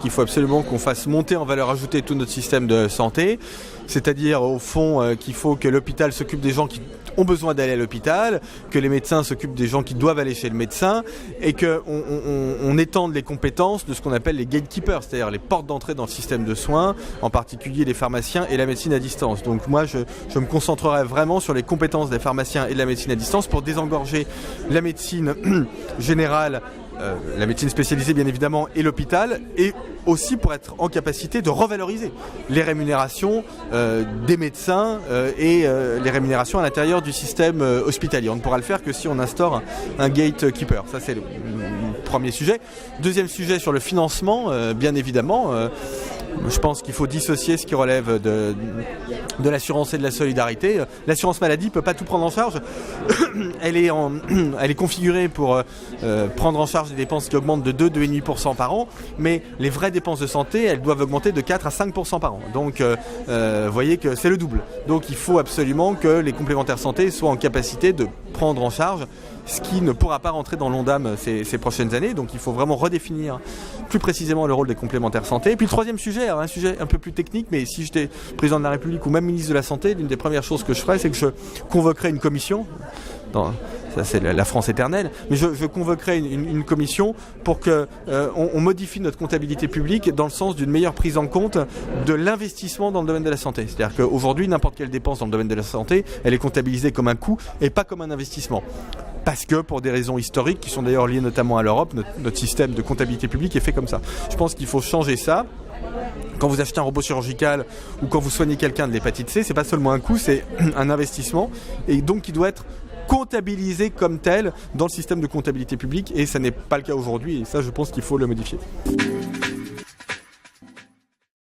qu'il faut absolument qu'on fasse monter en valeur ajoutée tout notre système de santé, c'est-à-dire au fond qu'il faut que l'hôpital s'occupe des gens qui ont besoin d'aller à l'hôpital, que les médecins s'occupent des gens qui doivent aller chez le médecin et qu'on étende les compétences de ce qu'on appelle les gatekeepers, c'est-à-dire les portes d'entrée dans le système de soins, en particulier les pharmaciens et la médecine à distance. Donc moi, je me concentrerai vraiment sur les compétences des pharmaciens et de la médecine à distance pour désengorger la médecine générale, la médecine spécialisée bien évidemment et l'hôpital, et aussi pour être en capacité de revaloriser les rémunérations des médecins et les rémunérations à l'intérieur du système hospitalier. On ne pourra le faire que si on instaure un gatekeeper. Ça, c'est le premier sujet. Deuxième sujet sur le financement, bien évidemment. Je pense qu'il faut dissocier ce qui relève de l'assurance et de la solidarité. L'assurance maladie ne peut pas tout prendre en charge. Elle est configurée pour prendre en charge des dépenses qui augmentent de 2,5% par an, mais les vraies dépenses de santé, elles doivent augmenter de 4 à 5% par an. Donc, vous voyez que c'est le double. Donc, il faut absolument que les complémentaires santé soient en capacité de prendre en charge ce qui ne pourra pas rentrer dans l'ONDAM ces prochaines années. Donc il faut vraiment redéfinir plus précisément le rôle des complémentaires santé. Et puis le troisième sujet, un sujet un peu plus technique, mais si j'étais président de la République ou même ministre de la Santé, l'une des premières choses que je ferais, c'est que je convoquerais une commission. Ça c'est la France éternelle, mais je convoquerai une commission pour qu'on modifie notre comptabilité publique dans le sens d'une meilleure prise en compte de l'investissement dans le domaine de la santé. C'est-à-dire qu'aujourd'hui, n'importe quelle dépense dans le domaine de la santé, elle est comptabilisée comme un coût et pas comme un investissement. Parce que pour des raisons historiques, qui sont d'ailleurs liées notamment à l'Europe, notre système de comptabilité publique est fait comme ça. Je pense qu'il faut changer ça. Quand vous achetez un robot chirurgical ou quand vous soignez quelqu'un de l'hépatite C, c'est pas seulement un coût, c'est un investissement, et donc qui doit être comptabilisé comme tel dans le système de comptabilité publique, et ça n'est pas le cas aujourd'hui, et ça je pense qu'il faut le modifier.